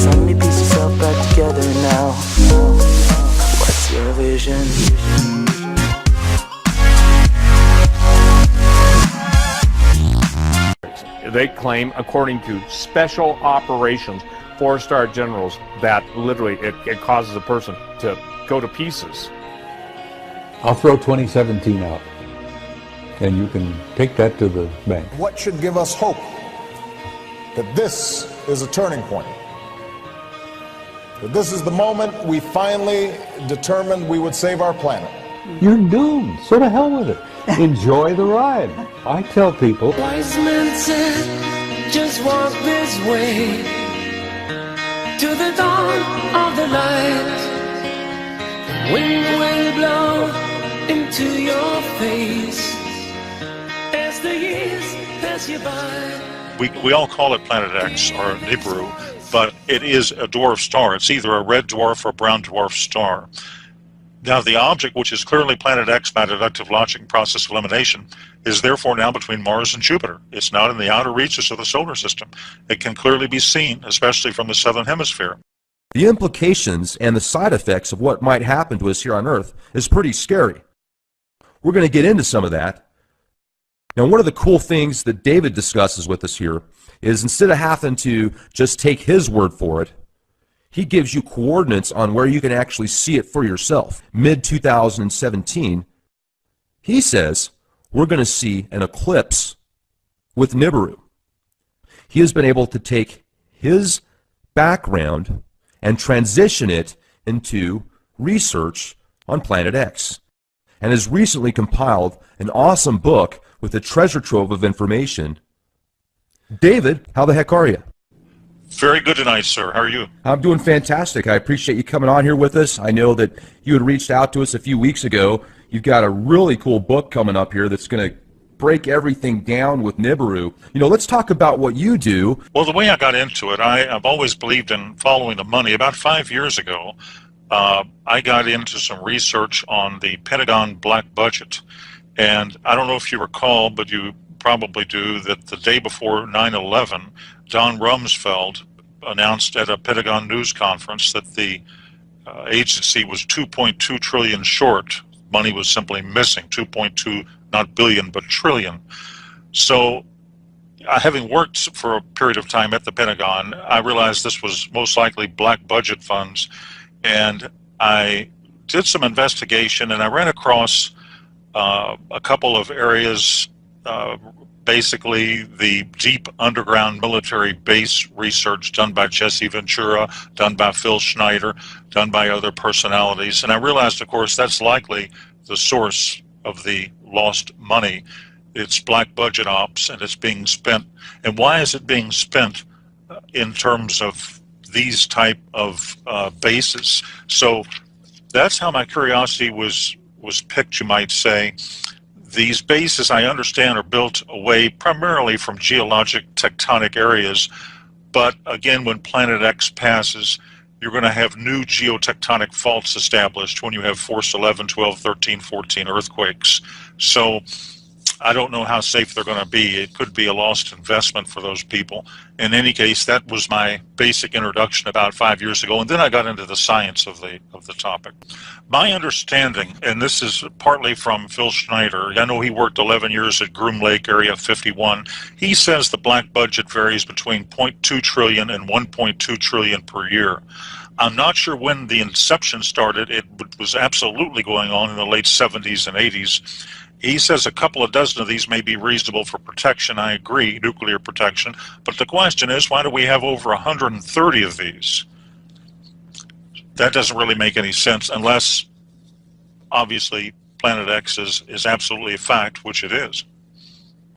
Let me piece yourself back together now. What's your vision? They claim, according to special operations, 4-star generals, that literally it causes a person to go to pieces. I'll throw 2017 out, and you can take that to the bank. What should give us hope that this is a turning point? That this is the moment we finally determined we would save our planet. You're doomed. So to hell with it. Enjoy the ride. I tell people. Wise men said, just walk this way to the dawn of the light. The wind will blow into your face as the years pass you by. We all call it Planet X or Nibiru, but it is a dwarf star. It's either a red dwarf or a brown dwarf star. Now, the object, which is clearly Planet X by deductive logic and process elimination, is therefore now between Mars and Jupiter. It's not in the outer reaches of the solar system. It can clearly be seen, especially from the southern hemisphere. The implications and the side effects of what might happen to us here on Earth is pretty scary. We're going to get into some of that. Now, one of the cool things that David discusses with us here is instead of having to just take his word for it, he gives you coordinates on where you can actually see it for yourself. Mid-2017, he says we're going to see an eclipse with Nibiru. He has been able to take his background and transition it into research on Planet X, and has recently compiled an awesome book with a treasure trove of information. David, how the heck are you? Very good tonight, sir. How are you? I'm doing fantastic. I appreciate you coming on here with us. I know that you had reached out to us a few weeks ago. You've got a really cool book coming up here that's going to break everything down with Nibiru. You know, let's talk about what you do. Well, the way I got into it, I've always believed in following the money. About 5 years ago, I got into some research on the Pentagon black budget. And I don't know if you recall, but you probably do, that the day before 9/11, Don Rumsfeld announced at a Pentagon news conference that the agency was 2.2 trillion short. Money was simply missing, 2.2, not billion, but trillion. So having worked for a period of time at the Pentagon, I realized this was most likely black budget funds. And I did some investigation, and I ran across a couple of areas, basically the deep underground military base research done by Jesse Ventura, done by Phil Schneider, done by other personalities. And I realized, of course, that's likely the source of the lost money. It's black budget ops, and it's being spent. And why is it being spent in terms of these type of bases? So that's how my curiosity was picked, you might say. These bases, I understand, are built away primarily from geologic tectonic areas, but again, when Planet X passes, you're going to have new geotectonic faults established when you have force 11, 12, 13, 14 earthquakes. So I don't know how safe they're going to be. It could be a lost investment for those people. In any case, that was my basic introduction about 5 years ago, and then I got into the science of the topic. My understanding, and this is partly from Phil Schneider, I know he worked 11 years at Groom Lake, Area 51. He says the black budget varies between 0.2 trillion and 1.2 trillion per year. I'm not sure when the inception started. It was absolutely going on in the late 70s and 80s. He says a couple of dozen of these may be reasonable for protection. I agree, nuclear protection. But the question is, why do we have over 130 of these? That doesn't really make any sense unless, obviously, Planet X is absolutely a fact, which it is.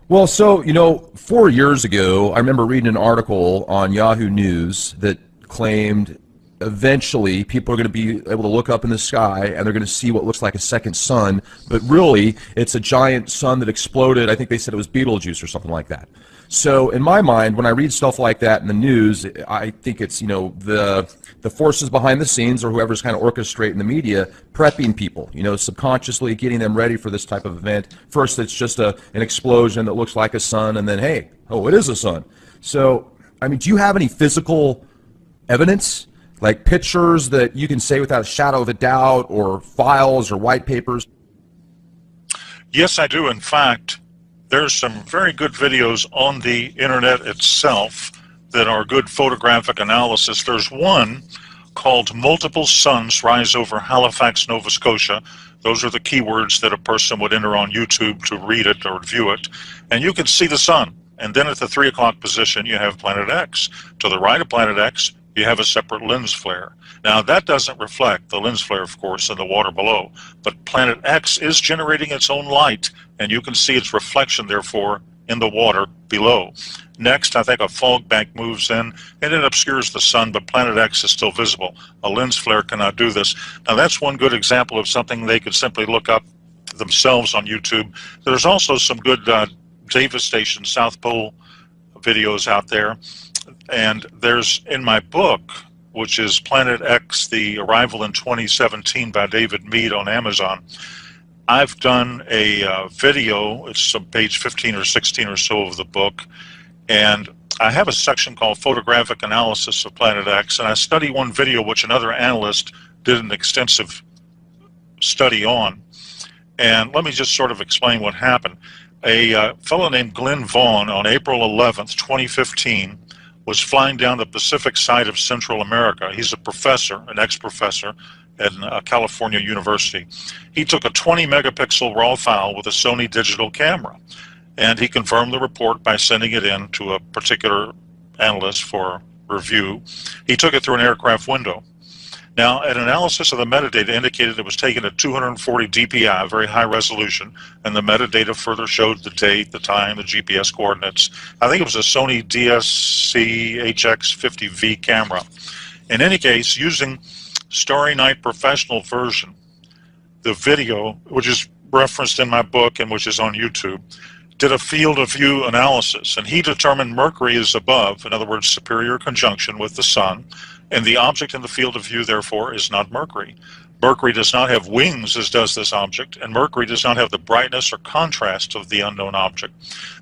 Well, so, you know, 4 years ago, I remember reading an article on Yahoo News that claimed eventually people are going to be able to look up in the sky and they're going to see what looks like a second sun, but really it's a giant sun that exploded. I think they said it was Betelgeuse or something like that. So in my mind, when I read stuff like that in the news, I think it's, you know, the forces behind the scenes or whoever's kind of orchestrating the media prepping people, you know, subconsciously getting them ready for this type of event. First it's just an explosion that looks like a sun, and then, hey, oh, it is a sun. So, I mean, do you have any physical evidence, like pictures that you can say without a shadow of a doubt, or files or white papers? Yes, I do. In fact, there's some very good videos on the internet itself that are good photographic analysis. There's one called Multiple Suns Rise Over Halifax, Nova Scotia. Those are the keywords that a person would enter on YouTube to read it or view it. And you can see the sun. And then at the 3 o'clock position, you have Planet X. To the right of Planet X, you have a separate lens flare. Now, that doesn't reflect the lens flare, of course, in the water below. But Planet X is generating its own light, and you can see its reflection, therefore, in the water below. Next, I think a fog bank moves in, and it obscures the sun, but Planet X is still visible. A lens flare cannot do this. Now, that's one good example of something they could simply look up themselves on YouTube. There's also some good Davis Station South Pole videos out there. And there's, in my book, which is Planet X, The Arrival in 2017 by David Mead on Amazon, I've done a video. It's on page 15 or 16 or so of the book, and I have a section called Photographic Analysis of Planet X, and I study one video which another analyst did an extensive study on. And let me just sort of explain what happened. A fellow named Glenn Vaughn on April 11th, 2015, was flying down the Pacific side of Central America. He's a professor, an ex-professor at California University. He took a 20 megapixel raw file with a Sony digital camera, and he confirmed the report by sending it in to a particular analyst for review. He took it through an aircraft window. Now, an analysis of the metadata indicated it was taken at 240 dpi, very high resolution, and the metadata further showed the date, the time, the GPS coordinates. I think it was a Sony DSC HX50V camera. In any case, using Starry Night Professional version, the video, which is referenced in my book and which is on YouTube, did a field of view analysis, and he determined Mercury is above, in other words, superior conjunction with the sun, and the object in the field of view, therefore, is not Mercury. Mercury does not have wings, as does this object, and Mercury does not have the brightness or contrast of the unknown object.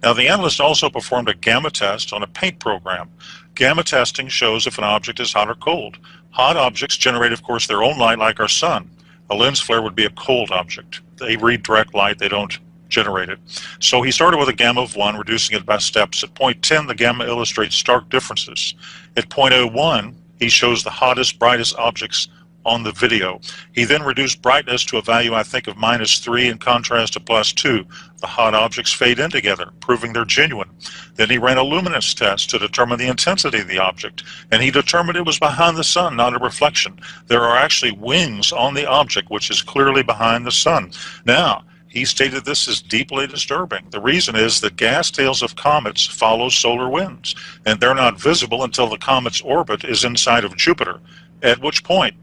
Now, the analyst also performed a gamma test on a paint program. Gamma testing shows if an object is hot or cold. Hot objects generate, of course, their own light like our sun. A lens flare would be a cold object. They read direct light, they don't generate it. So he started with a gamma of 1, reducing it by steps. At point 10, the gamma illustrates stark differences. At point 01, he shows the hottest, brightest objects on the video. He then reduced brightness to a value, I think, of -3 in contrast to +2. The hot objects fade in together, proving they're genuine. Then he ran a luminance test to determine the intensity of the object, and he determined it was behind the sun, not a reflection. There are actually wings on the object, which is clearly behind the sun. Now, he stated this is deeply disturbing. The reason is that gas tails of comets follow solar winds, and they're not visible until the comet's orbit is inside of Jupiter, at which point,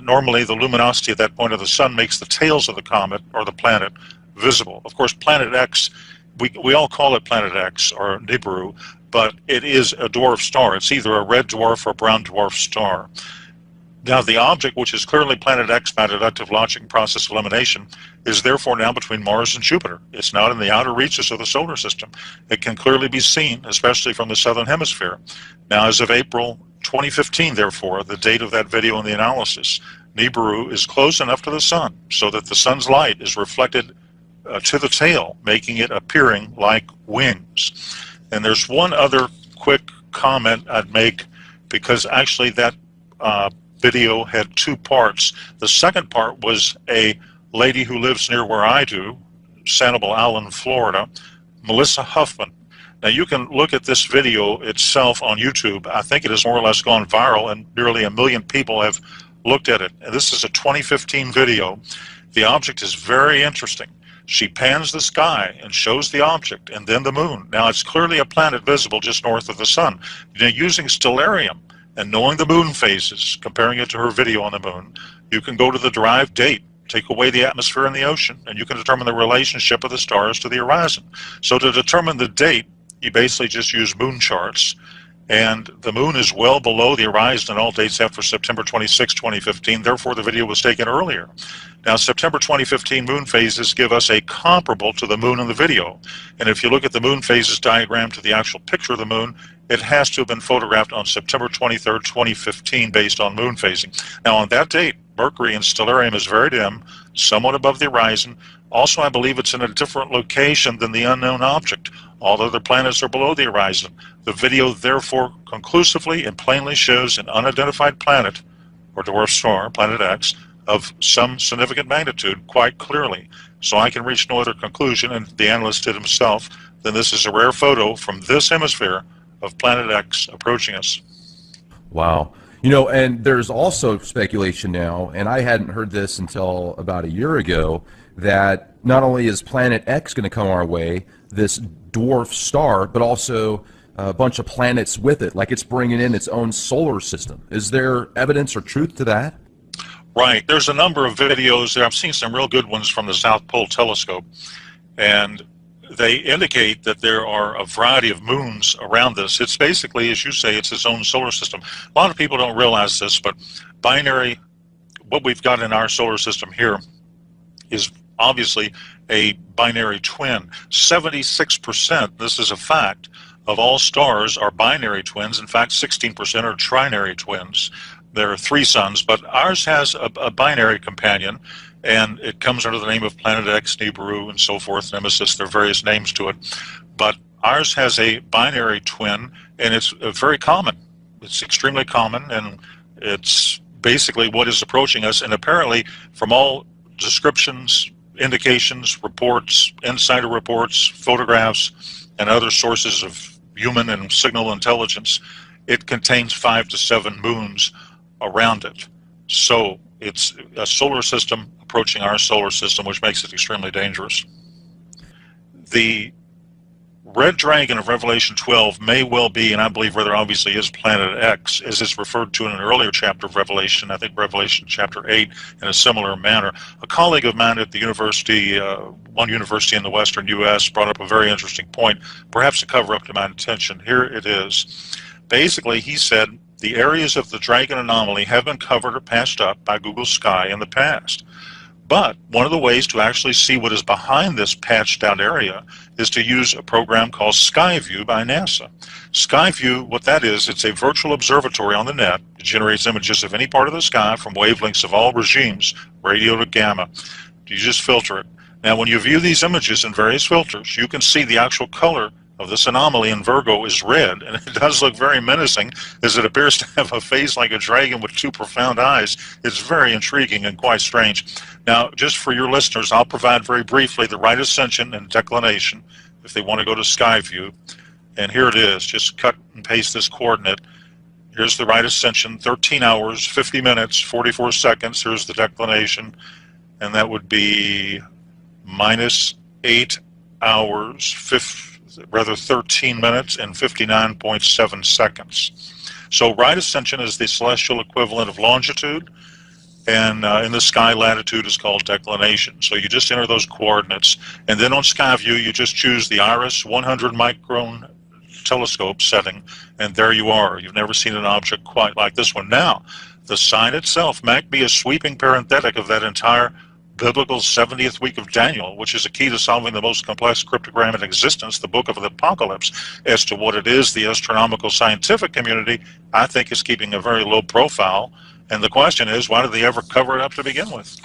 normally the luminosity at that point of the sun makes the tails of the comet or the planet visible. Of course, Planet X, we all call it Planet X or Nibiru, but it is a dwarf star. It's either a red dwarf or a brown dwarf star. Now, the object, which is clearly Planet X by deductive logic and process elimination, is therefore now between Mars and Jupiter. It's not in the outer reaches of the solar system. It can clearly be seen, especially from the southern hemisphere. Now, as of April 2015, therefore, the date of that video and the analysis, Nibiru is close enough to the sun so that the sun's light is reflected to the tail, making it appearing like wings. And there's one other quick comment I'd make, because actually that video had 2 parts. The second part was a lady who lives near where I do, Sanibel Island, Florida, Melissa Huffman. Now, you can look at this video itself on YouTube. I think it has more or less gone viral, and nearly 1 million people have looked at it. And this is a 2015 video. The object is very interesting. She pans the sky and shows the object, and then the moon. Now, it's clearly a planet visible just north of the sun. Using stellarium and knowing the moon phases, comparing it to her video on the moon, you can go to the derived date, take away the atmosphere and the ocean, and you can determine the relationship of the stars to the horizon. So to determine the date, you basically just use moon charts, and the moon is well below the horizon in all dates after September 26, 2015. Therefore, the video was taken earlier. Now, September 2015 moon phases give us a comparable to the moon in the video. And if you look at the moon phases diagram to the actual picture of the moon, it has to have been photographed on September 23rd, 2015, based on moon phasing. Now, on that date, Mercury in Stellarium is very dim, somewhat above the horizon. Also, I believe it's in a different location than the unknown object. All other planets are below the horizon. The video, therefore, conclusively and plainly shows an unidentified planet, or dwarf star, planet X, of some significant magnitude quite clearly. So I can reach no other conclusion, and the analyst did himself, than this is a rare photo from this hemisphere of planet X approaching us. Wow. You know, and there's also speculation now, and I hadn't heard this until about a year ago, that not only is Planet X going to come our way, this dwarf star, but also a bunch of planets with it, like it's bringing in its own solar system. Is there evidence or truth to that? Right. There's a number of videos there. I've seen some real good ones from the South Pole Telescope, and they indicate that there are a variety of moons around this. It's basically, as you say, it's its own solar system. A lot of people don't realize this, but binary, what we've got in our solar system here is obviously a binary twin. 76%, this is a fact, of all stars are binary twins. In fact, 16% are trinary twins. There are three suns, but ours has a binary companion, and it comes under the name of Planet X, Nibiru, and so forth, Nemesis. There are various names to it. But ours has a binary twin, and it's very common. It's extremely common, and it's basically what is approaching us. And apparently, from all descriptions, indications, reports, insider reports, photographs, and other sources of human and signal intelligence, it contains 5 to 7 moons around it. So it's a solar system approaching our solar system, which makes it extremely dangerous. The red dragon of Revelation 12 may well be, and I believe rather obviously is, Planet X, as it's referred to in an earlier chapter of Revelation, I think Revelation chapter 8, in a similar manner. A colleague of mine at the university, one university in the western U.S., brought up a very interesting point, perhaps a cover-up to my intention. Here it is. Basically, he said, the areas of the dragon anomaly have been covered or patched up by Google Sky in the past. But one of the ways to actually see what is behind this patched out area is to use a program called Skyview by NASA. Skyview, what that is, it's a virtual observatory on the net. It generates images of any part of the sky from wavelengths of all regimes, radio to gamma. You just filter it. Now, when you view these images in various filters, you can see the actual color of this anomaly in Virgo is red, and it does look very menacing, as it appears to have a face like a dragon with 2 profound eyes. It's very intriguing and quite strange. Now, just for your listeners, I'll provide very briefly the right ascension and declination if they want to go to Skyview. And here it is. Just cut and paste this coordinate. Here's the right ascension, 13 hours, 50 minutes, 44 seconds. Here's the declination, and that would be minus 8 hours, 13 minutes and 59.7 seconds. So right ascension is the celestial equivalent of longitude, and in the sky latitude is called declination. So you just enter those coordinates, and then on Skyview you just choose the Iris 100 micron telescope setting, and there you are. You've never seen an object quite like this one. Now, the sign itself might be a sweeping parenthetic of that entire biblical 70th week of Daniel, which is a key to solving the most complex cryptogram in existence, the Book of the Apocalypse. As to what it is, the astronomical scientific community, I think, is keeping a very low profile. And the question is, why did they ever cover it up to begin with?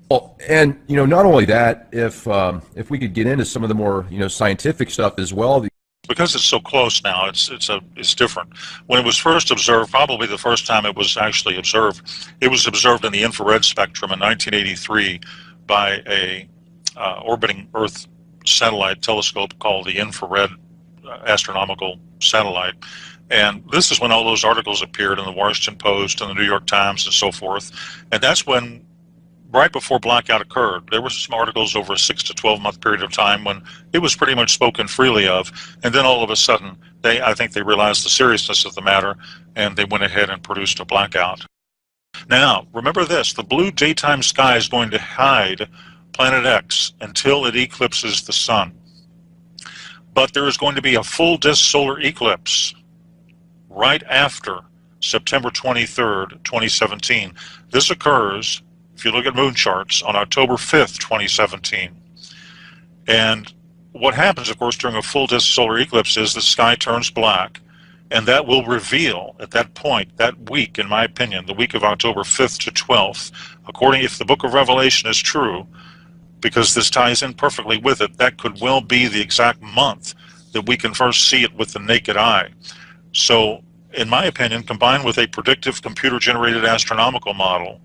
Well, and not only that, if we could get into some of the more scientific stuff as well. Because it's so close now, it's different. When it was first observed, probably the first time it was actually observed, it was observed in the infrared spectrum in 1983 by a orbiting Earth satellite telescope called the Infrared Astronomical Satellite. And this is when all those articles appeared in the Washington Post and the New York Times and so forth. And that's when, right before blackout occurred, there were some articles over a 6 to 12 month period of time when it was pretty much spoken freely of, and then all of a sudden I think they realized the seriousness of the matter, and they went ahead and produced a blackout. Now, remember this, the blue daytime sky is going to hide Planet X until it eclipses the sun. But there is going to be a full disk solar eclipse right after September 23rd, 2017. This occurs, if you look at moon charts, on October 5th, 2017. And what happens, of course, during a full disk solar eclipse is the sky turns black, and that will reveal at that point, that week, in my opinion, the week of October 5th to 12th, according, if the book of Revelation is true, because this ties in perfectly with it, that could well be the exact month that we can first see it with the naked eye. So, in my opinion, combined with a predictive computer-generated astronomical model,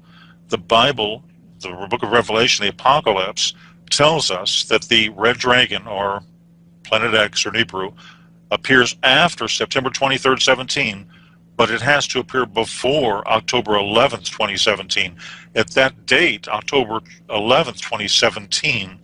the Bible, the book of Revelation, the Apocalypse, tells us that the red dragon, or Planet X, or Nibiru, appears after September 23rd, 17, but it has to appear before October 11th, 2017. At that date, October 11th, 2017,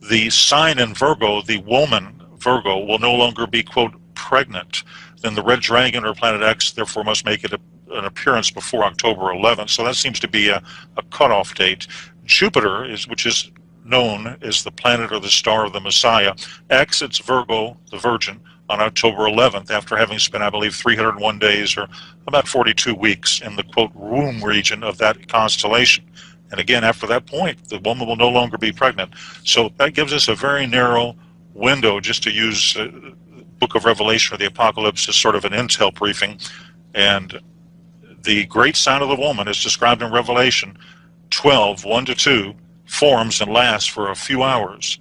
the sign in Virgo, the woman Virgo, will no longer be, quote, pregnant. Then the red dragon, or Planet X, therefore must make it an appearance before October 11th. So that seems to be a cutoff date. Jupiter, which is known as the planet or the star of the Messiah, exits Virgo, the Virgin, on October 11th, after having spent, I believe, 301 days, or about 42 weeks, in the, quote, womb region of that constellation. And again, after that point, the woman will no longer be pregnant. So that gives us a very narrow window, just to use the book of Revelation or the Apocalypse as sort of an intel briefing. And the great sign of the woman, is described in Revelation 12, 1-2, forms and lasts for a few hours.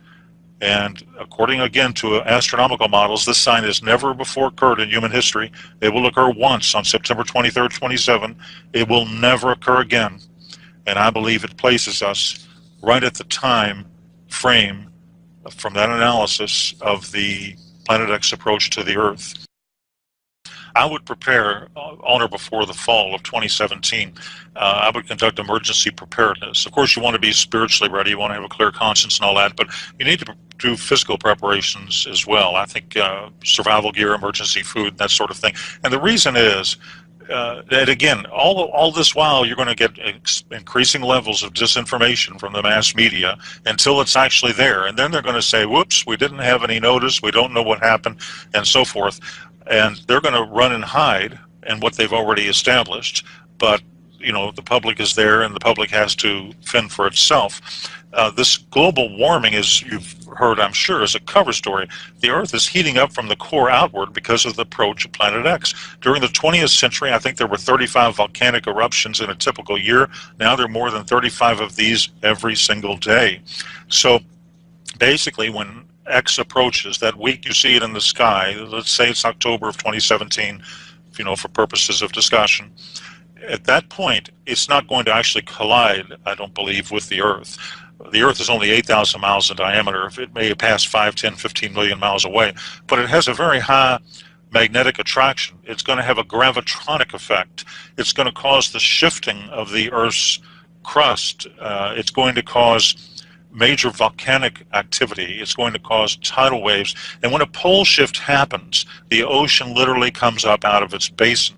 And according, again, to astronomical models, this sign has never before occurred in human history. It will occur once on September 23rd, 27. It will never occur again. And I believe it places us right at the time frame from that analysis of the Planet X approach to the Earth. I would prepare on or before the fall of 2017. I would conduct emergency preparedness. Of course, you want to be spiritually ready. You want to have a clear conscience and all that, but you need to do physical preparations as well. I think survival gear, emergency food, that sort of thing. And the reason is that, again, all this while you're going to get increasing levels of disinformation from the mass media until it's actually there. And then they're going to say, whoops, we didn't have any notice, we don't know what happened, and so forth. And they're going to run and hide in what they've already established. But, you know, the public is there, and the public has to fend for itself. This global warming, as you've heard, I'm sure, is a cover story. The Earth is heating up from the core outward because of the approach of Planet X. During the 20th century, I think there were 35 volcanic eruptions in a typical year. Now there are more than 35 of these every single day. So basically, when X approaches, that week you see it in the sky, let's say it's October of 2017, you know, for purposes of discussion, at that point, it's not going to actually collide, I don't believe, with the Earth. The Earth is only 8,000 miles in diameter. It may pass 5, 10, 15 million miles away, but it has a very high magnetic attraction. It's going to have a gravitronic effect. It's going to cause the shifting of the Earth's crust. It's going to cause major volcanic activity. It's going to cause tidal waves. And when a pole shift happens, the ocean literally comes up out of its basin.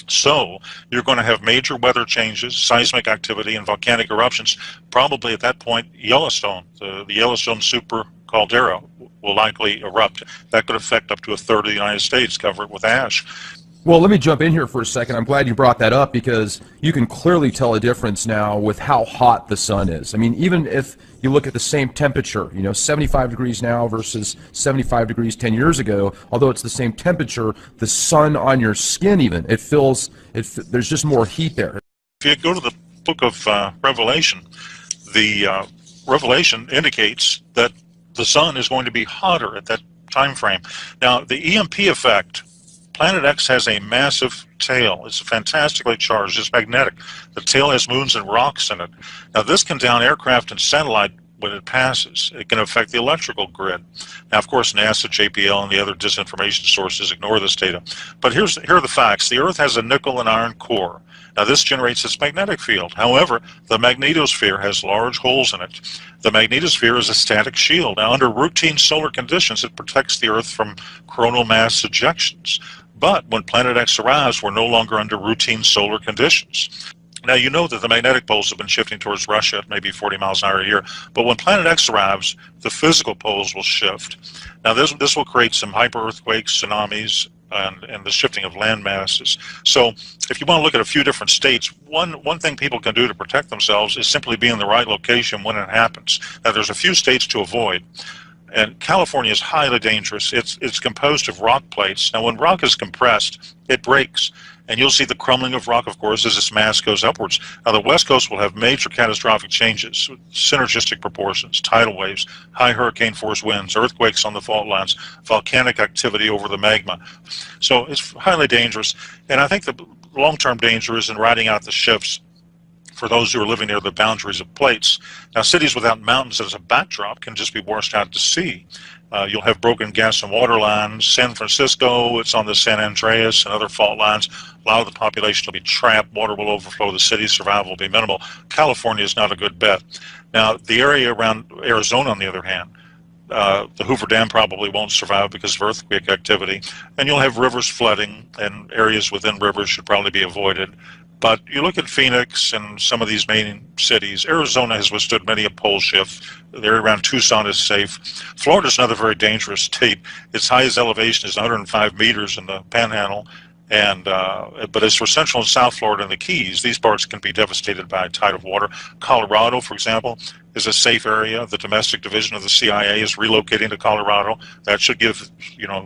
So you're going to have major weather changes, seismic activity, and volcanic eruptions. Probably at that point, Yellowstone, the Yellowstone super caldera, will likely erupt. That could affect up to a third of the United States, cover it with ash. Well, let me jump in here for a second. I'm glad you brought that up, because you can clearly tell a difference now with how hot the sun is. I mean, even if you look at the same temperature, you know, 75 degrees now versus 75 degrees 10 years ago, although it's the same temperature, the sun on your skin even, there's just more heat there. If you go to the book of Revelation, the Revelation indicates that the sun is going to be hotter at that time frame. Now, the EMP effect, Planet X has a massive tail. It's fantastically charged. It's magnetic. The tail has moons and rocks in it. Now, this can down aircraft and satellite when it passes. It can affect the electrical grid. Now, of course, NASA, JPL, and the other disinformation sources ignore this data. But here are the facts. The Earth has a nickel and iron core. Now, this generates its magnetic field. However, the magnetosphere has large holes in it. The magnetosphere is a static shield. Now, under routine solar conditions, it protects the Earth from coronal mass ejections. But when Planet X arrives, we're no longer under routine solar conditions. Now, you know that the magnetic poles have been shifting towards Russia at maybe 40 miles an hour a year. But when Planet X arrives, the physical poles will shift. Now, this will create some hyper-earthquakes, tsunamis, and the shifting of land masses. So if you want to look at a few different states, one thing people can do to protect themselves is simply be in the right location when it happens. Now, there's a few states to avoid. And California is highly dangerous. It's composed of rock plates. Now, when rock is compressed, it breaks. And you'll see the crumbling of rock, of course, as its mass goes upwards. Now, the West Coast will have major catastrophic changes, synergistic proportions, tidal waves, high hurricane-force winds, earthquakes on the fault lines, volcanic activity over the magma. So it's highly dangerous. And I think the long-term danger is in riding out the shifts for those who are living near the boundaries of plates. Now, cities without mountains as a backdrop can just be washed out to sea. You'll have broken gas and water lines. San Francisco, it's on the San Andreas and other fault lines. A lot of the population will be trapped. Water will overflow the city. Survival will be minimal. California is not a good bet. Now, the area around Arizona, on the other hand, the Hoover Dam probably won't survive because of earthquake activity. And you'll have rivers flooding, and areas within rivers should probably be avoided. But you look at Phoenix and some of these main cities. Arizona has withstood many a pole shift. The area around Tucson is safe. Florida is another very dangerous state. Its highest elevation is 105 meters in the Panhandle. And but as for Central and South Florida and the Keys, these parts can be devastated by a tide of water. Colorado, for example, is a safe area. The domestic division of the CIA is relocating to Colorado. That should give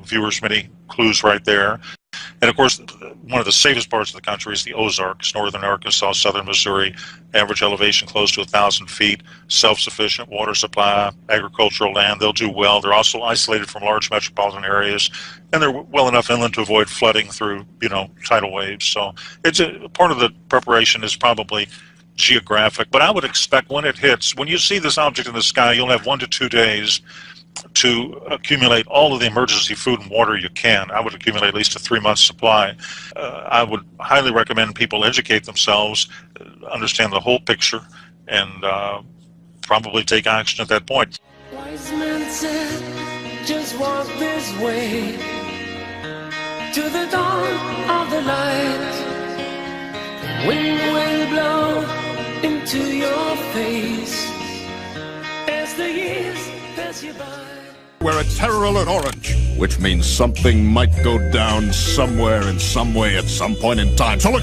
viewers many clues right there. And of course, one of the safest parts of the country is the Ozarks, northern Arkansas, southern Missouri, average elevation close to 1,000 feet, self-sufficient water supply, agricultural land. They'll do well. They're also isolated from large metropolitan areas, and they're well enough inland to avoid flooding through, tidal waves. So it's part of the preparation is probably geographic. But I would expect when it hits, when you see this object in the sky, you'll have 1 to 2 days to accumulate all of the emergency food and water you can. I would accumulate at least a 3-month supply. I would highly recommend people educate themselves, understand the whole picture, and probably take action at that point. Wise men said, just walk this way to the dawn of the light. The wind will blow into your face as the years pass you by. We're a terror alert orange, which means something might go down somewhere in some way at some point in time. So look